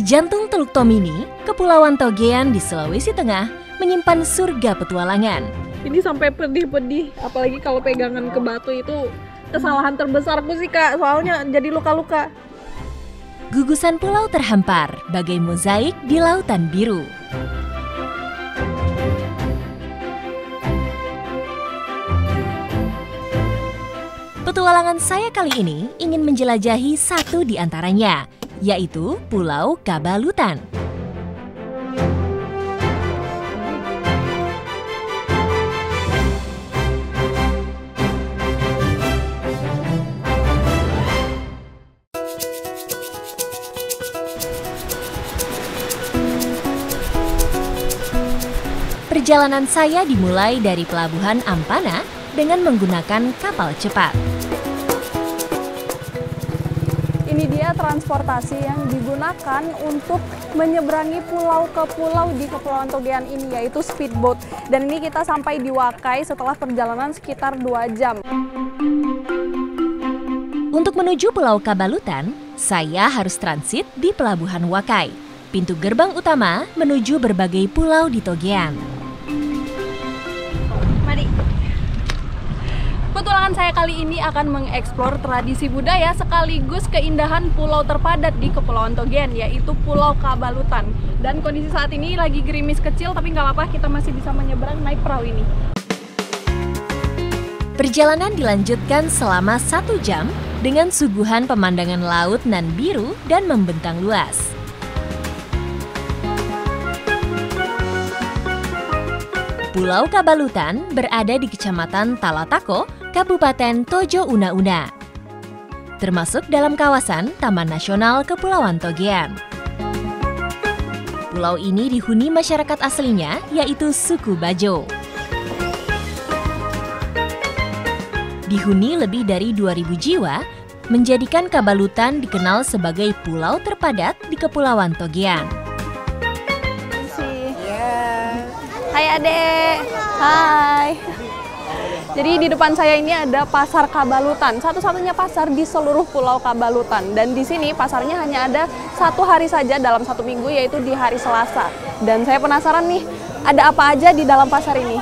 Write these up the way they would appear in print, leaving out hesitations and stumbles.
Jantung Teluk Tomini, Kepulauan Togean di Sulawesi Tengah, menyimpan surga petualangan. Ini sampai pedih-pedih, apalagi kalau pegangan ke batu itu kesalahan terbesarku sih Kak, soalnya jadi luka-luka. Gugusan pulau terhampar, bagai mozaik di lautan biru. Petualangan saya kali ini ingin menjelajahi satu di antaranya, yaitu Pulau Kabalutan. Perjalanan saya dimulai dari Pelabuhan Ampana dengan menggunakan kapal cepat. Ini dia transportasi yang digunakan untuk menyeberangi pulau ke pulau di Kepulauan Togean ini, yaitu speedboat. Dan ini kita sampai di Wakai setelah perjalanan sekitar 2 jam. Untuk menuju Pulau Kabalutan, saya harus transit di Pelabuhan Wakai, pintu gerbang utama menuju berbagai pulau di Togean. Petualangan saya kali ini akan mengeksplor tradisi budaya sekaligus keindahan pulau terpadat di Kepulauan Togean, yaitu Pulau Kabalutan. Dan kondisi saat ini lagi gerimis kecil, tapi nggak apa-apa, kita masih bisa menyeberang naik perahu ini. Perjalanan dilanjutkan selama 1 jam dengan suguhan pemandangan laut nan biru dan membentang luas. Pulau Kabalutan berada di Kecamatan Talatako, Kabupaten Tojo Una-Una, termasuk dalam kawasan Taman Nasional Kepulauan Togean. Pulau ini dihuni masyarakat aslinya, yaitu suku Bajo. Dihuni lebih dari 2.000 jiwa, menjadikan Kabalutan dikenal sebagai pulau terpadat di Kepulauan Togean. Hai Adek, hai. Jadi di depan saya ini ada Pasar Kabalutan, satu-satunya pasar di seluruh Pulau Kabalutan. Dan di sini pasarnya hanya ada 1 hari saja dalam 1 minggu, yaitu di hari Selasa. Dan saya penasaran nih, ada apa aja di dalam pasar ini?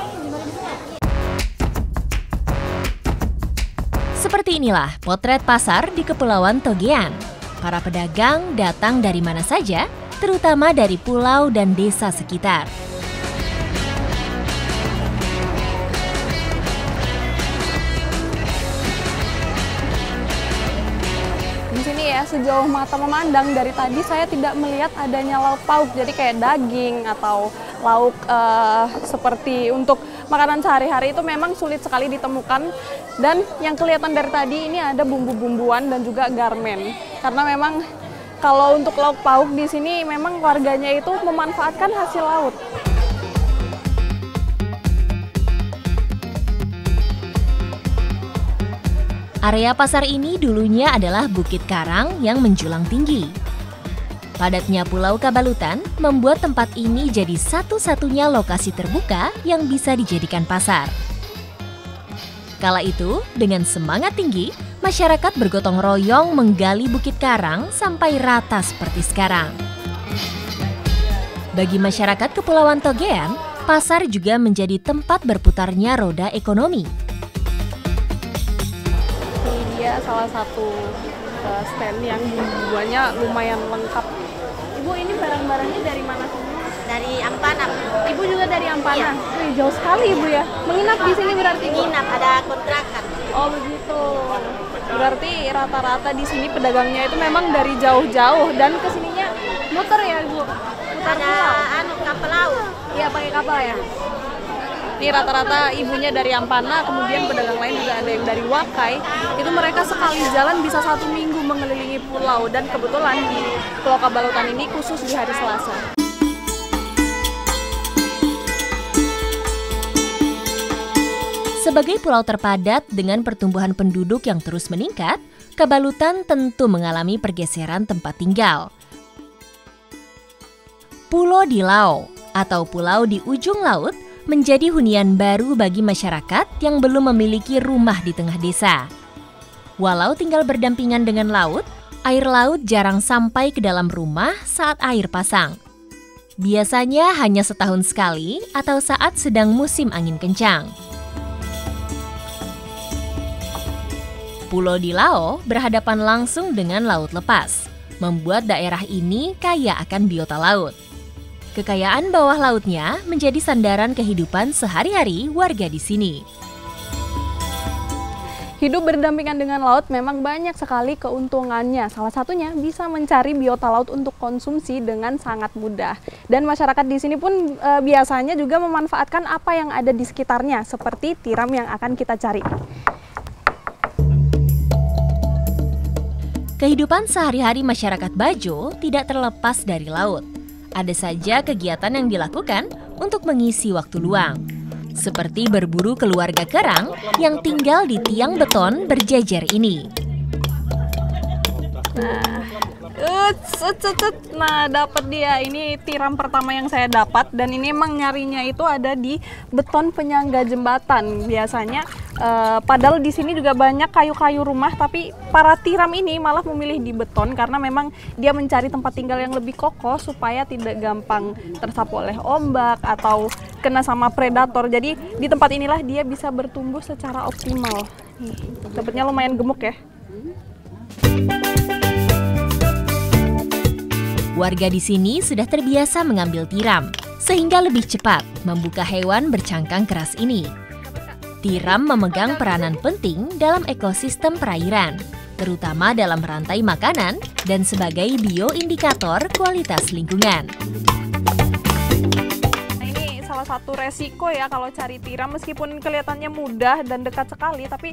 Seperti inilah potret pasar di Kepulauan Togean. Para pedagang datang dari mana saja, terutama dari pulau dan desa sekitar. Sejauh mata memandang dari tadi saya tidak melihat adanya lauk pauk, jadi kayak daging atau lauk seperti untuk makanan sehari-hari itu memang sulit sekali ditemukan. Dan yang kelihatan dari tadi ini ada bumbu-bumbuan dan juga garmen, karena memang kalau untuk lauk pauk di sini memang warganya itu memanfaatkan hasil laut. Area pasar ini dulunya adalah Bukit Karang yang menjulang tinggi. Padatnya Pulau Kabalutan membuat tempat ini jadi satu-satunya lokasi terbuka yang bisa dijadikan pasar. Kala itu, dengan semangat tinggi, masyarakat bergotong royong menggali Bukit Karang sampai rata seperti sekarang. Bagi masyarakat Kepulauan Togean, pasar juga menjadi tempat berputarnya roda ekonomi. Salah satu stand yang bumbuannya lumayan lengkap. Ibu, ini barang-barangnya dari mana semua? Dari Ampana. Ibu juga dari Ampana? Iya. Wih, jauh sekali Ibu ya. Menginap di sini berarti? Menginap, ada kontrakan. Oh begitu. Berarti rata-rata di sini pedagangnya itu memang dari jauh-jauh dan kesininya muter ya Ibu? Muter Ada kapal laut. Iya, pakai kapal ya. Ini rata-rata ibunya dari Ampana, kemudian pedagang lain juga ada yang dari Wakai. Itu mereka sekali jalan bisa 1 minggu mengelilingi pulau, dan kebetulan di Pulau Kabalutan ini khusus di hari Selasa. Sebagai pulau terpadat dengan pertumbuhan penduduk yang terus meningkat, Kabalutan tentu mengalami pergeseran tempat tinggal. Pulau di Lau atau pulau di ujung laut menjadi hunian baru bagi masyarakat yang belum memiliki rumah di tengah desa. Walau tinggal berdampingan dengan laut, Air laut jarang sampai ke dalam rumah saat air pasang. Biasanya hanya setahun sekali atau saat sedang musim angin kencang. Pulau di Lao berhadapan langsung dengan laut lepas, membuat daerah ini kaya akan biota laut. Kekayaan bawah lautnya menjadi sandaran kehidupan sehari-hari warga di sini. Hidup berdampingan dengan laut memang banyak sekali keuntungannya. Salah satunya bisa mencari biota laut untuk konsumsi dengan sangat mudah. Dan masyarakat di sini pun biasanya juga memanfaatkan apa yang ada di sekitarnya, seperti tiram yang akan kita cari. Kehidupan sehari-hari masyarakat Bajo tidak terlepas dari laut. Ada saja kegiatan yang dilakukan untuk mengisi waktu luang. Seperti berburu keluarga kerang yang tinggal di tiang beton berjejer ini. Nah, dapat dia. Ini tiram pertama yang saya dapat, dan ini emang nyarinya itu ada di beton penyangga jembatan. Biasanya padahal di sini juga banyak kayu-kayu rumah, tapi para tiram ini malah memilih di beton karena memang dia mencari tempat tinggal yang lebih kokoh supaya tidak gampang tersapu oleh ombak atau kena sama predator. Jadi di tempat inilah dia bisa bertumbuh secara optimal. Nih, dapatnya lumayan gemuk ya. Warga di sini sudah terbiasa mengambil tiram, sehingga lebih cepat membuka hewan bercangkang keras ini. Tiram memegang peranan penting dalam ekosistem perairan, terutama dalam rantai makanan dan sebagai bioindikator kualitas lingkungan. Nah, ini salah satu resiko ya kalau cari tiram, meskipun kelihatannya mudah dan dekat sekali, tapi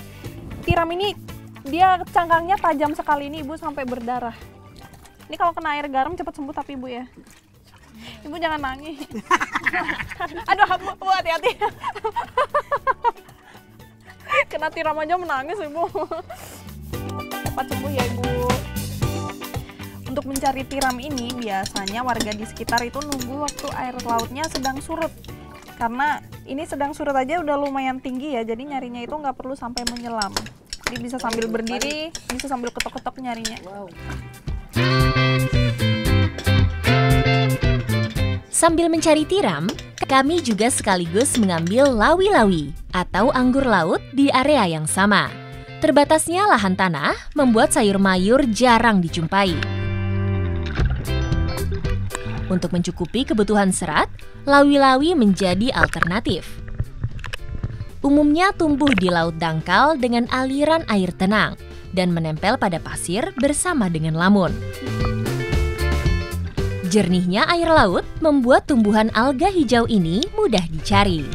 tiram ini dia cangkangnya tajam sekali nih Ibu, sampai berdarah. Ini kalau kena air garam cepat sembuh tapi Ibu ya. Ibu jangan nangis. Aduh, Bu, hati-hati. Kena tiram aja menangis Ibu. Cepat sembuh ya Ibu. Untuk mencari tiram ini biasanya warga di sekitar itu nunggu waktu air lautnya sedang surut. Karena ini sedang surut aja udah lumayan tinggi ya, jadi nyarinya itu nggak perlu sampai menyelam. Jadi bisa sambil berdiri, bisa sambil ketok-ketok nyarinya. Sambil mencari tiram, kami juga sekaligus mengambil lawi-lawi atau anggur laut di area yang sama. Terbatasnya lahan tanah membuat sayur mayur jarang dijumpai. Untuk mencukupi kebutuhan serat, lawi-lawi menjadi alternatif. Umumnya tumbuh di laut dangkal dengan aliran air tenang dan menempel pada pasir bersama dengan lamun. Jernihnya air laut membuat tumbuhan alga hijau ini mudah dicari.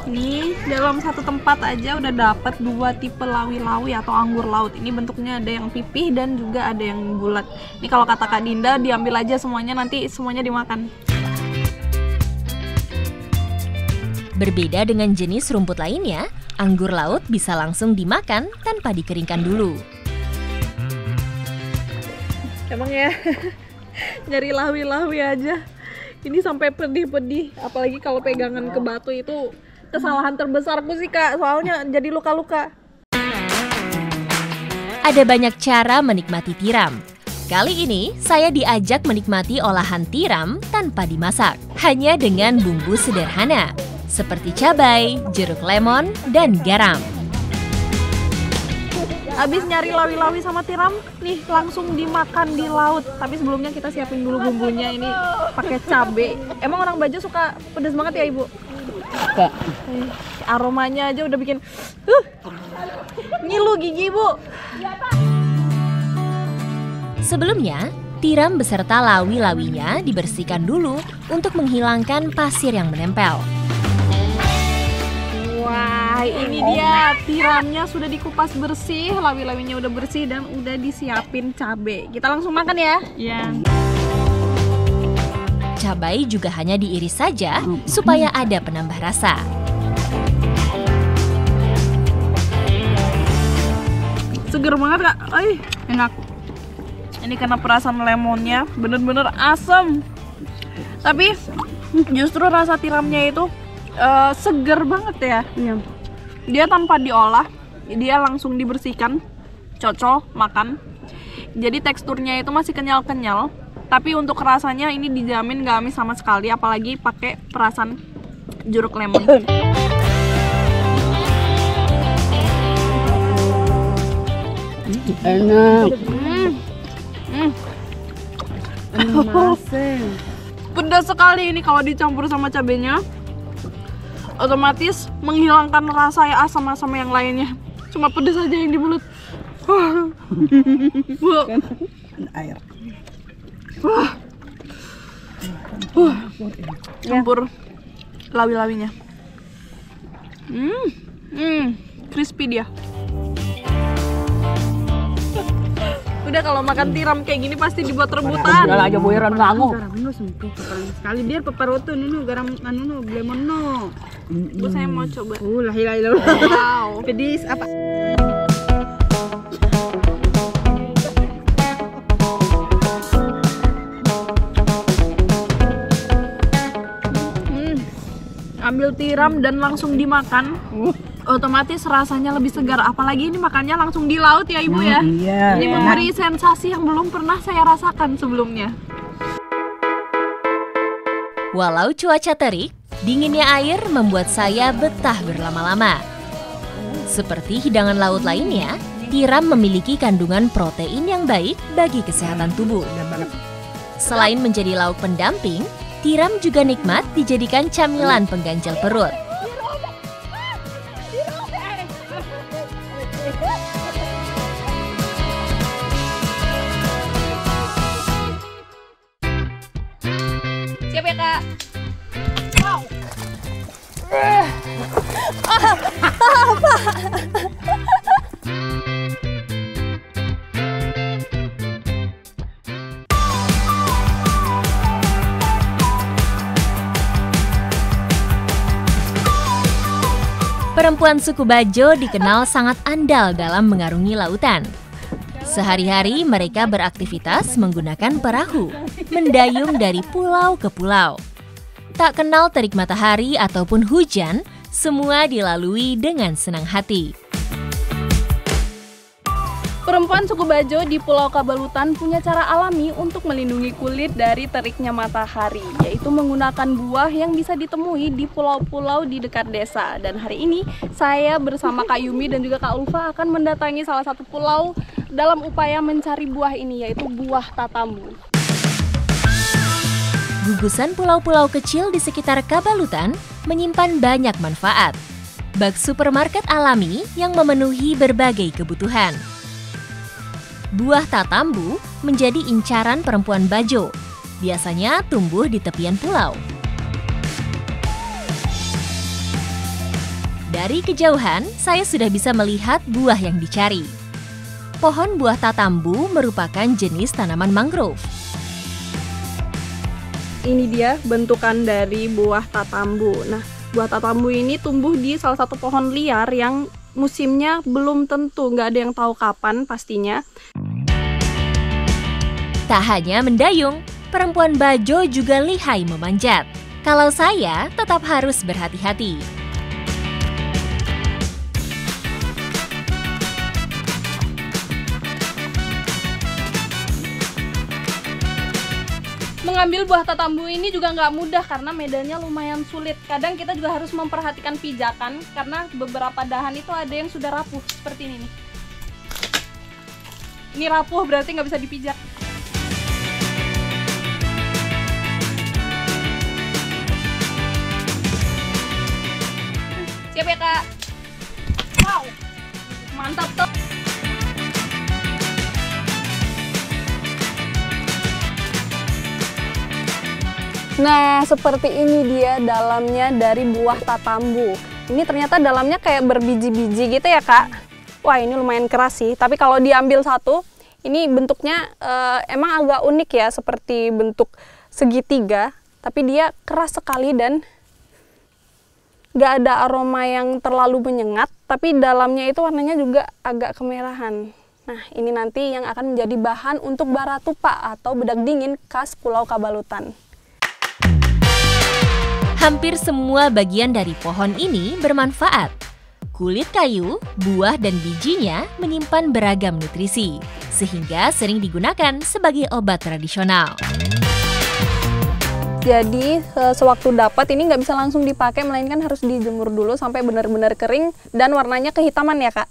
Ini dalam satu tempat aja udah dapat 2 tipe lawi-lawi atau anggur laut. Ini bentuknya ada yang pipih dan juga ada yang bulat. Ini kalau kata Kak Dinda, diambil aja semuanya, nanti semuanya dimakan. Berbeda dengan jenis rumput lainnya, anggur laut bisa langsung dimakan tanpa dikeringkan dulu. Emang ya, nyari lawi-lawi aja. Ini sampai pedih-pedih, apalagi kalau pegangan ke batu itu kesalahan terbesarku sih Kak, soalnya jadi luka-luka. Ada banyak cara menikmati tiram. Kali ini saya diajak menikmati olahan tiram tanpa dimasak, hanya dengan bumbu sederhana, seperti cabai, jeruk lemon, dan garam. Habis nyari lawi-lawi sama tiram, nih langsung dimakan di laut. Tapi sebelumnya kita siapin dulu bumbunya, ini pakai cabai. Emang orang Bajo suka pedas banget ya Ibu? Suka. Aromanya aja udah bikin ngilu gigi Ibu. Sebelumnya, tiram beserta lawi-lawinya dibersihkan dulu untuk menghilangkan pasir yang menempel. Wah, ini dia tiramnya sudah dikupas bersih, lawi-lawinya udah bersih dan udah disiapin cabai. Kita langsung makan ya. Iya. Cabai juga hanya diiris saja supaya ada penambah rasa. Seger banget Kak. Enak. Ini karena perasan lemonnya bener-bener asam. Tapi justru rasa tiramnya itu seger banget ya. Iya. Dia tanpa diolah, dia langsung dibersihkan, cocol, makan. Jadi teksturnya itu masih kenyal-kenyal, tapi untuk rasanya ini dijamin gak amis sama sekali, apalagi pakai perasan jeruk lemon. Enak. Pedas sekali ini kalau dicampur sama cabenya. Otomatis menghilangkan rasa ya asam-asam yang lainnya. Cuma pedas aja yang di mulut. Air. Campur lawi-lawinya. Crispy dia. Udah kalau makan tiram kayak gini pasti dibuat rebutan. Udah aja boyaran lango. Sekali biar peperoto nunu garam anu no lemon no. Bu saya mau coba. Lah hilang. Wow. Pedis apa? Ambil tiram dan langsung dimakan. Otomatis rasanya lebih segar, apalagi ini makannya langsung di laut ya Ibu ya. Iya. Ini memberi sensasi yang belum pernah saya rasakan sebelumnya. Walau cuaca terik, dinginnya air membuat saya betah berlama-lama. Seperti hidangan laut lainnya, tiram memiliki kandungan protein yang baik bagi kesehatan tubuh. Selain menjadi lauk pendamping, tiram juga nikmat dijadikan camilan pengganjal perut. Siap ya Kak? Wow. Perempuan suku Bajo dikenal sangat andal dalam mengarungi lautan. Sehari-hari mereka beraktivitas menggunakan perahu, mendayung dari pulau ke pulau. Tak kenal terik matahari ataupun hujan, semua dilalui dengan senang hati. Perempuan suku Bajo di Pulau Kabalutan punya cara alami untuk melindungi kulit dari teriknya matahari, yaitu menggunakan buah yang bisa ditemui di pulau-pulau di dekat desa. Dan hari ini saya bersama Kak Yumi dan juga Kak Ulfa akan mendatangi salah satu pulau dalam upaya mencari buah ini, yaitu buah tatambu. Gugusan pulau-pulau kecil di sekitar Kabalutan menyimpan banyak manfaat. Bak supermarket alami yang memenuhi berbagai kebutuhan. Buah tatambu menjadi incaran perempuan Bajo. Biasanya tumbuh di tepian pulau. Dari kejauhan, saya sudah bisa melihat buah yang dicari. Pohon buah tatambu merupakan jenis tanaman mangrove. Ini dia bentukan dari buah tatambu. Nah, buah tatambu ini tumbuh di salah satu pohon liar yang musimnya belum tentu, nggak ada yang tahu kapan pastinya. Tak hanya mendayung, perempuan Bajo juga lihai memanjat. Kalau saya tetap harus berhati-hati. Mengambil buah tatambu ini juga nggak mudah karena medannya lumayan sulit. Kadang kita juga harus memperhatikan pijakan karena beberapa dahan itu ada yang sudah rapuh seperti ini nih. Ini rapuh berarti nggak bisa dipijak. Siap ya Kak? Wow, mantap tuh. Nah, seperti ini dia dalamnya dari buah tatambu. Ini ternyata dalamnya kayak berbiji-biji gitu ya Kak. Wah, ini lumayan keras sih. Tapi kalau diambil satu, ini bentuknya emang agak unik ya, seperti bentuk segitiga. Tapi dia keras sekali dan nggak ada aroma yang terlalu menyengat. Tapi dalamnya itu warnanya juga agak kemerahan. Nah, ini nanti yang akan menjadi bahan untuk baratupa atau bedak dingin khas Pulau Kabalutan. Hampir semua bagian dari pohon ini bermanfaat. Kulit kayu, buah, dan bijinya menyimpan beragam nutrisi, sehingga sering digunakan sebagai obat tradisional. Jadi sewaktu dapat ini nggak bisa langsung dipakai, melainkan harus dijemur dulu sampai benar-benar kering dan warnanya kehitaman ya Kak.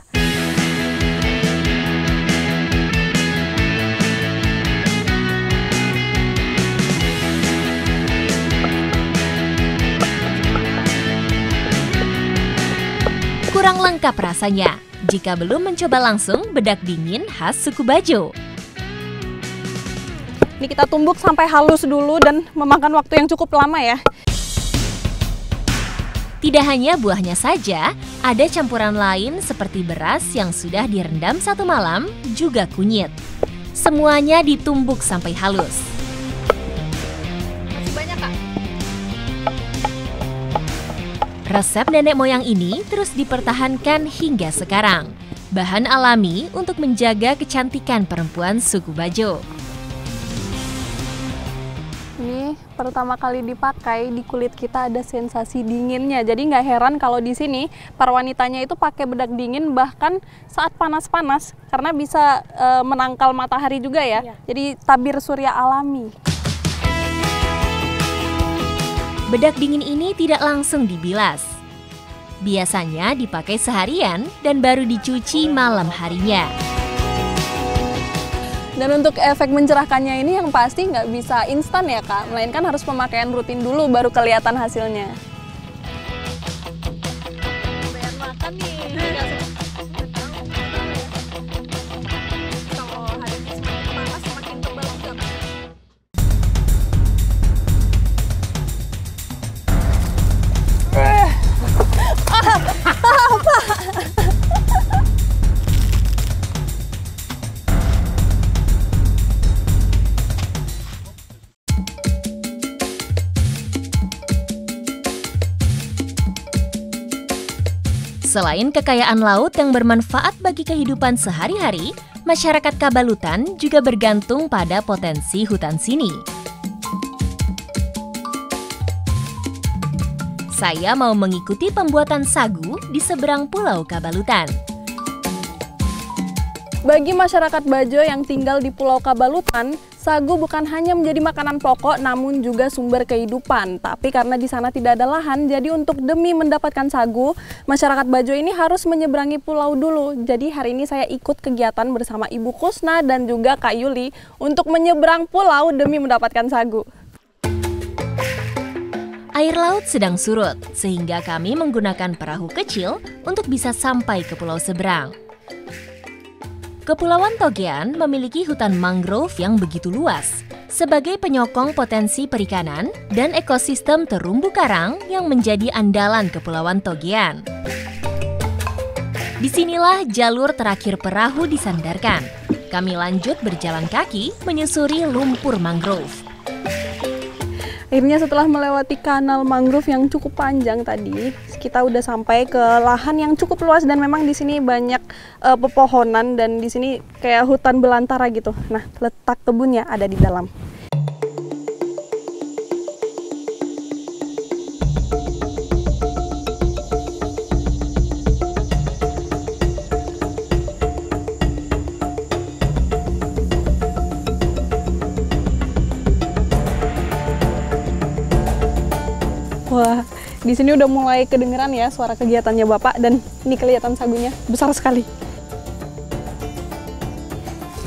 Kurang lengkap rasanya jika belum mencoba langsung bedak dingin khas suku Bajo. Ini kita tumbuk sampai halus dulu dan memakan waktu yang cukup lama ya. Tidak hanya buahnya saja, ada campuran lain seperti beras yang sudah direndam 1 malam, juga kunyit. Semuanya ditumbuk sampai halus. Masih banyak Kak. Resep nenek moyang ini terus dipertahankan hingga sekarang. Bahan alami untuk menjaga kecantikan perempuan suku Bajo. Ini pertama kali dipakai, di kulit kita ada sensasi dinginnya. Jadi nggak heran kalau di sini para wanitanya itu pakai bedak dingin bahkan saat panas-panas karena bisa menangkal matahari juga ya. Jadi tabir surya alami. Bedak dingin ini tidak langsung dibilas. Biasanya dipakai seharian dan baru dicuci malam harinya. Dan untuk efek mencerahkannya ini yang pasti nggak bisa instan ya Kak, melainkan harus pemakaian rutin dulu baru kelihatan hasilnya. Bayar makan nih. Kalau hari ini semakin panas semakin tebal enggak? Selain kekayaan laut yang bermanfaat bagi kehidupan sehari-hari, masyarakat Kabalutan juga bergantung pada potensi hutan sini. Saya mau mengikuti pembuatan sagu di seberang Pulau Kabalutan. Bagi masyarakat Bajo yang tinggal di Pulau Kabalutan, sagu bukan hanya menjadi makanan pokok namun juga sumber kehidupan. Tapi karena di sana tidak ada lahan, jadi untuk demi mendapatkan sagu, masyarakat Bajo ini harus menyeberangi pulau dulu. Jadi hari ini saya ikut kegiatan bersama Ibu Kusna dan juga Kak Yuli untuk menyeberang pulau demi mendapatkan sagu. Air laut sedang surut, sehingga kami menggunakan perahu kecil untuk bisa sampai ke pulau seberang. Kepulauan Togean memiliki hutan mangrove yang begitu luas, sebagai penyokong potensi perikanan dan ekosistem terumbu karang yang menjadi andalan Kepulauan Togean. Disinilah jalur terakhir perahu disandarkan. Kami lanjut berjalan kaki menyusuri lumpur mangrove. Akhirnya setelah melewati kanal mangrove yang cukup panjang tadi, kita udah sampai ke lahan yang cukup luas dan memang di sini banyak pepohonan dan di sini kayak hutan belantara gitu. Nah, letak kebunnya ada di dalam. Wah, di sini udah mulai kedengeran ya suara kegiatannya Bapak dan ini kelihatan sagunya besar sekali.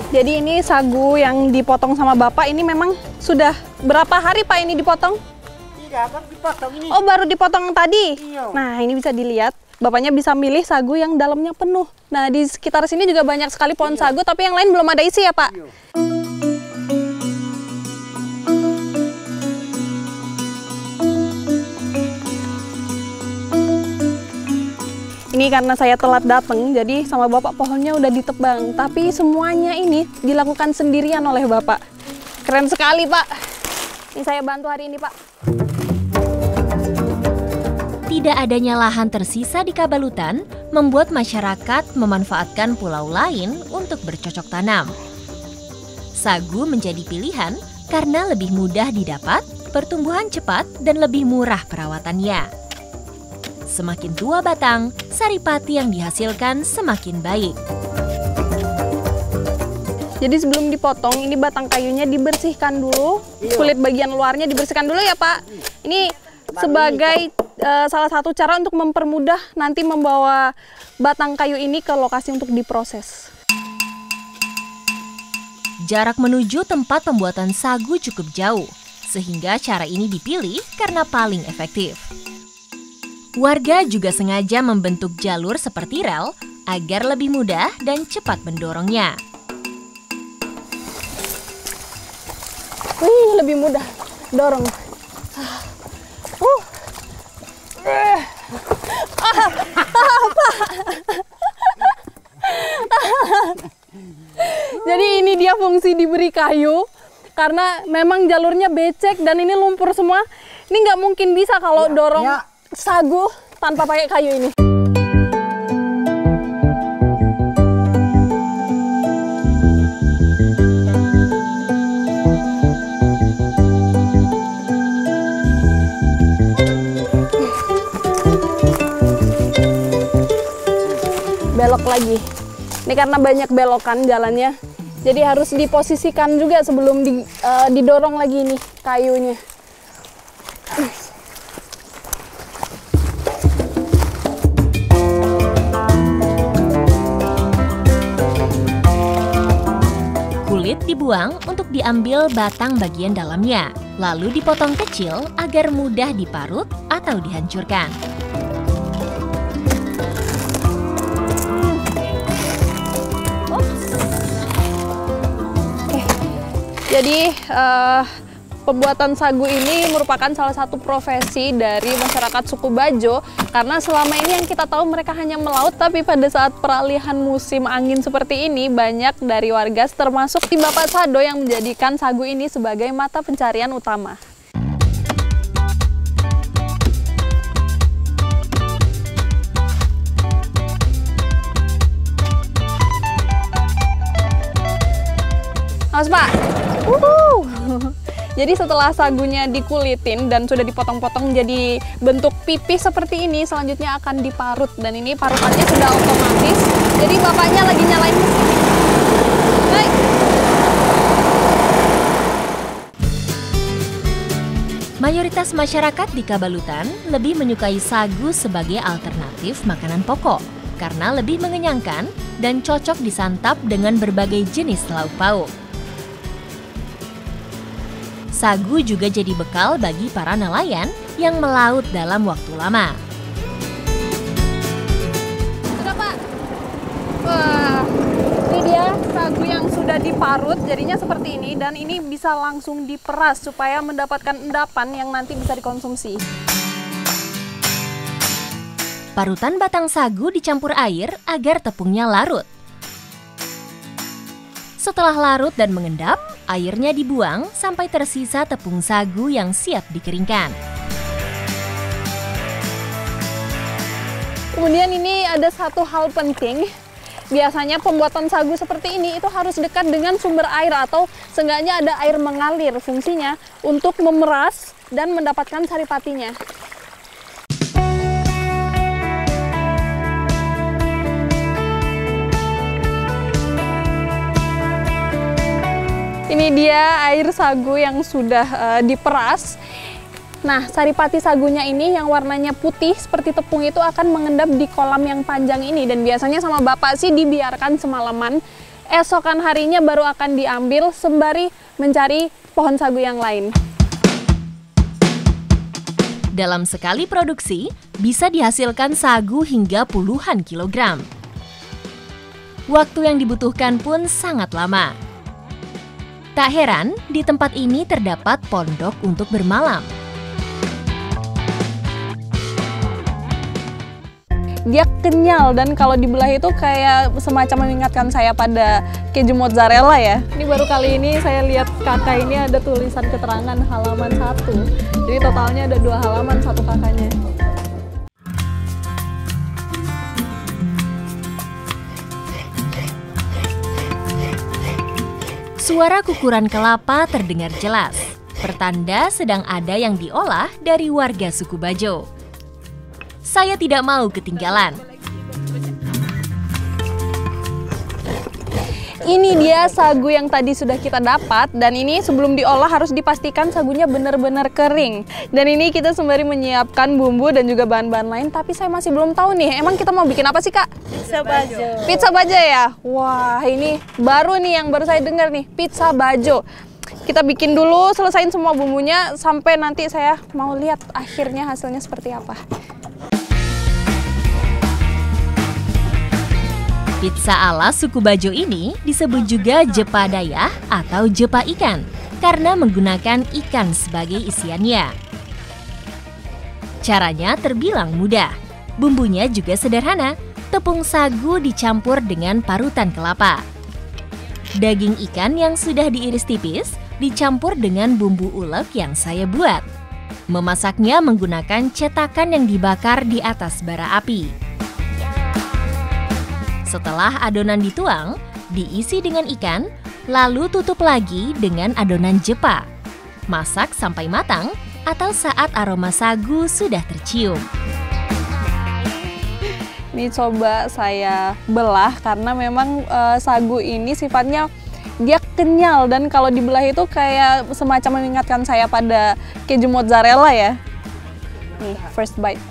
Jadi ini sagu yang dipotong sama Bapak ini memang sudah berapa hari Pak ini dipotong? Tidak, baru dipotong ini. Oh, baru dipotong tadi? Iya. Nah, ini bisa dilihat. Bapaknya bisa milih sagu yang dalamnya penuh. Nah, di sekitar sini juga banyak sekali pohon sagu, tapi yang lain belum ada isi ya Pak? Iya. Ini karena saya telat datang, jadi sama Bapak pohonnya udah ditebang. Tapi semuanya ini dilakukan sendirian oleh Bapak. Keren sekali, Pak. Ini saya bantu hari ini, Pak. Tidak adanya lahan tersisa di Kabalutan membuat masyarakat memanfaatkan pulau lain untuk bercocok tanam. Sagu menjadi pilihan karena lebih mudah didapat, pertumbuhan cepat, dan lebih murah perawatannya. Semakin tua batang, saripati yang dihasilkan semakin baik. Jadi sebelum dipotong, ini batang kayunya dibersihkan dulu, kulit bagian luarnya dibersihkan dulu ya Pak. Ini sebagai salah satu cara untuk mempermudah nanti membawa batang kayu ini ke lokasi untuk diproses. Jarak menuju tempat pembuatan sagu cukup jauh, sehingga cara ini dipilih karena paling efektif. Warga juga sengaja membentuk jalur seperti rel agar lebih mudah dan cepat mendorongnya. Wih, lebih mudah dorong. Jadi ini dia fungsi diberi kayu, karena memang jalurnya becek dan ini lumpur semua. Ini nggak mungkin bisa kalau dorong sagu tanpa pakai kayu ini. Belok lagi. Ini karena banyak belokan jalannya, jadi harus diposisikan juga sebelum didorong lagi nih kayunya. Kulit dibuang untuk diambil batang bagian dalamnya, lalu dipotong kecil agar mudah diparut atau dihancurkan. Jadi pembuatan sagu ini merupakan salah satu profesi dari masyarakat suku Bajo, karena selama ini yang kita tahu mereka hanya melaut, tapi pada saat peralihan musim angin seperti ini banyak dari warga termasuk tim Bapak Sado yang menjadikan sagu ini sebagai mata pencarian utama. Mas Pak. Jadi setelah sagunya dikulitin dan sudah dipotong-potong jadi bentuk pipih seperti ini, selanjutnya akan diparut, dan ini parutannya sudah otomatis. Jadi bapaknya lagi nyalain mesin. Hai. Mayoritas masyarakat di Kabalutan lebih menyukai sagu sebagai alternatif makanan pokok karena lebih mengenyangkan dan cocok disantap dengan berbagai jenis lauk pauk. Sagu juga jadi bekal bagi para nelayan yang melaut dalam waktu lama. Sudah Pak. Wah, ini dia sagu yang sudah diparut, jadinya seperti ini, dan ini bisa langsung diperas supaya mendapatkan endapan yang nanti bisa dikonsumsi. Parutan batang sagu dicampur air agar tepungnya larut. Setelah larut dan mengendap, airnya dibuang sampai tersisa tepung sagu yang siap dikeringkan. Kemudian ini ada satu hal penting. Biasanya pembuatan sagu seperti ini itu harus dekat dengan sumber air atau seenggaknya ada air mengalir, fungsinya untuk memeras dan mendapatkan saripatinya. Ini dia air sagu yang sudah diperas. Nah, saripati sagunya ini yang warnanya putih seperti tepung itu akan mengendap di kolam yang panjang ini. Dan biasanya sama bapak sih dibiarkan semalaman. Esokan harinya baru akan diambil sembari mencari pohon sagu yang lain. Dalam sekali produksi, bisa dihasilkan sagu hingga puluhan kilogram. Waktu yang dibutuhkan pun sangat lama. Tak heran, di tempat ini terdapat pondok untuk bermalam. Dia kenyal dan kalau dibelah itu kayak semacam mengingatkan saya pada keju mozzarella ya. Ini baru kali ini saya lihat kakak ini ada tulisan keterangan halaman 1. Jadi totalnya ada 2 halaman satu kakaknya. Suara kukuran kelapa terdengar jelas, pertanda sedang ada yang diolah dari warga suku Bajo. Saya tidak mau ketinggalan. Ini dia sagu yang tadi sudah kita dapat, dan ini sebelum diolah harus dipastikan sagunya benar-benar kering. Dan ini kita sembari menyiapkan bumbu dan juga bahan-bahan lain, tapi saya masih belum tahu nih, emang kita mau bikin apa sih, Kak? Pizza bajo. Pizza bajo ya? Wah, ini baru nih yang baru saya dengar nih, pizza bajo. Kita bikin dulu, selesain semua bumbunya, sampai nanti saya mau lihat akhirnya hasilnya seperti apa. Pizza ala suku Bajo ini disebut juga jepa dayah atau jepa ikan karena menggunakan ikan sebagai isiannya. Caranya terbilang mudah. Bumbunya juga sederhana, tepung sagu dicampur dengan parutan kelapa. Daging ikan yang sudah diiris tipis dicampur dengan bumbu ulek yang saya buat. Memasaknya menggunakan cetakan yang dibakar di atas bara api. Setelah adonan dituang, diisi dengan ikan, lalu tutup lagi dengan adonan jepa. Masak sampai matang atau saat aroma sagu sudah tercium. Ini coba saya belah karena memang sagu ini sifatnya dia kenyal, dan kalau dibelah itu kayak semacam mengingatkan saya pada keju mozzarella ya. Nih, first bite.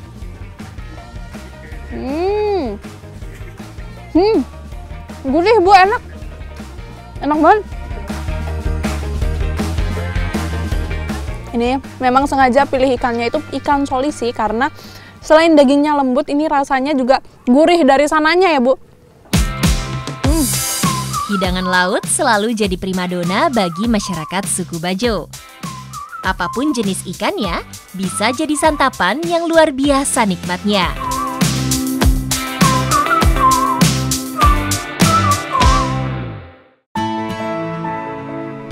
Gurih Bu, enak. Enak banget. Ini memang sengaja pilih ikannya itu ikan solisi karena selain dagingnya lembut, ini rasanya juga gurih dari sananya ya Bu. Hidangan laut selalu jadi primadona bagi masyarakat suku Bajo. Apapun jenis ikannya, bisa jadi santapan yang luar biasa nikmatnya.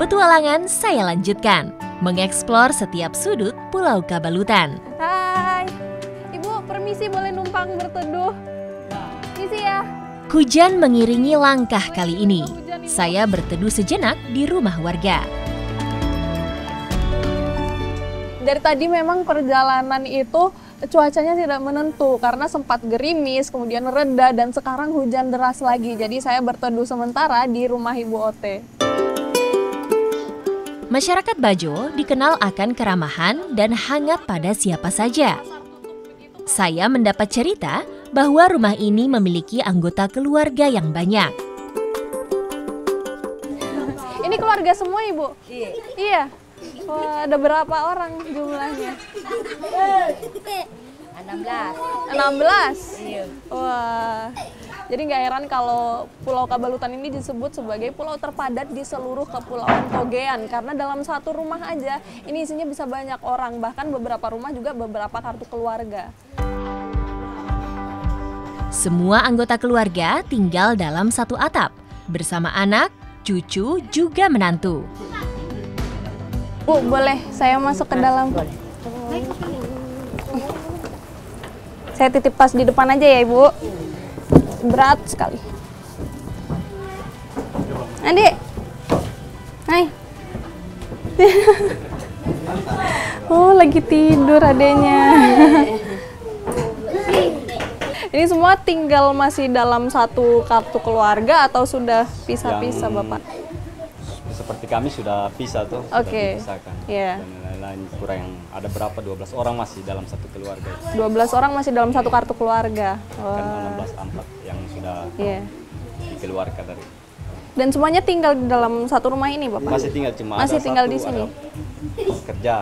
Petualangan saya lanjutkan, mengeksplor setiap sudut Pulau Kabalutan. Hai, Ibu permisi boleh numpang berteduh? Misi ya. Hujan mengiringi langkah kali ini. Saya berteduh sejenak di rumah warga. Dari tadi memang perjalanan itu cuacanya tidak menentu karena sempat gerimis, kemudian reda, dan sekarang hujan deras lagi. Jadi saya berteduh sementara di rumah Ibu Ote. Masyarakat Bajo dikenal akan keramahan dan hangat pada siapa saja. Saya mendapat cerita bahwa rumah ini memiliki anggota keluarga yang banyak. Ini keluarga semua Ibu? Iya. Wah, ada berapa orang jumlahnya? 16. Iya. Wah. Jadi nggak heran kalau Pulau Kabalutan ini disebut sebagai pulau terpadat di seluruh Kepulauan Togean. Karena dalam satu rumah aja, ini isinya bisa banyak orang. Bahkan beberapa rumah juga beberapa kartu keluarga. Semua anggota keluarga tinggal dalam satu atap, bersama anak, cucu, juga menantu. Bu, boleh saya masuk ke dalam? Saya titip tas di depan aja ya, Ibu. Berat sekali. Adik. Hai. Oh, lagi tidur adeknya. Ini semua tinggal masih dalam satu kartu keluarga atau sudah pisah-pisah, Bapak? Seperti kami sudah pisah tuh. Oke. Dipisahkan. Iya. Dan lain-lain kurang ada berapa 12 orang masih dalam satu keluarga. 12 orang masih dalam satu kartu keluarga. Kan Wah. 16 empat yang sudah Iya. dikeluarkan dari. Dan semuanya tinggal di dalam satu rumah ini, Bapak? Masih tinggal cuma Masih ada tinggal satu, di sini. ada kerja.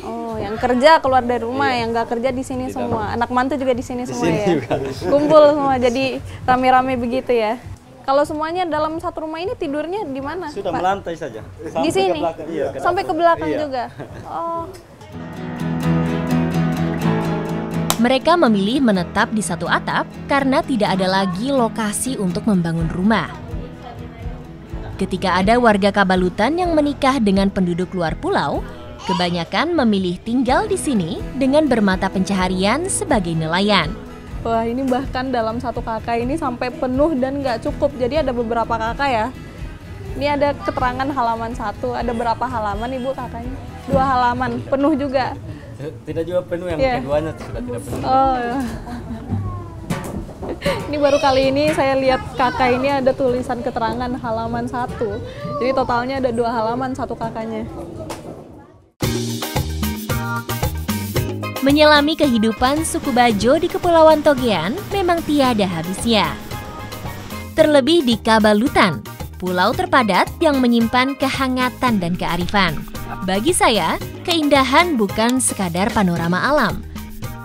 Oh, yang kerja keluar dari rumah, Iya. yang nggak kerja di sini Di semua. Anak mantu juga di sini semua sini ya. juga. Kumpul semua, jadi rame-rame begitu ya. Kalau semuanya dalam satu rumah ini tidurnya di mana, Sudah Pak? melantai saja. Di sini? Ke belakang, iya, Sampai ke belakang iya. juga? Oh. Mereka memilih menetap di satu atap karena tidak ada lagi lokasi untuk membangun rumah. Ketika ada warga Kabalutan yang menikah dengan penduduk luar pulau, kebanyakan memilih tinggal di sini dengan bermata pencaharian sebagai nelayan. Wah, ini bahkan dalam satu kakak ini sampai penuh dan nggak cukup. Jadi ada beberapa kakak ya. Ini ada keterangan halaman 1. Ada berapa halaman Ibu kakaknya? 2 halaman, penuh juga. Tidak juga penuh, yang keduanya sudah tidak penuh. Oh, ya. Ini baru kali ini saya lihat kakak ini ada tulisan keterangan halaman 1. Jadi totalnya ada 2 halaman satu kakaknya. Menyelami kehidupan suku Bajo di Kepulauan Togean memang tiada habisnya. Terlebih di Kabalutan, pulau terpadat yang menyimpan kehangatan dan kearifan. Bagi saya, keindahan bukan sekadar panorama alam,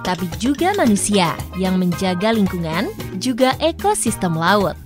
tapi juga manusia yang menjaga lingkungan, juga ekosistem laut.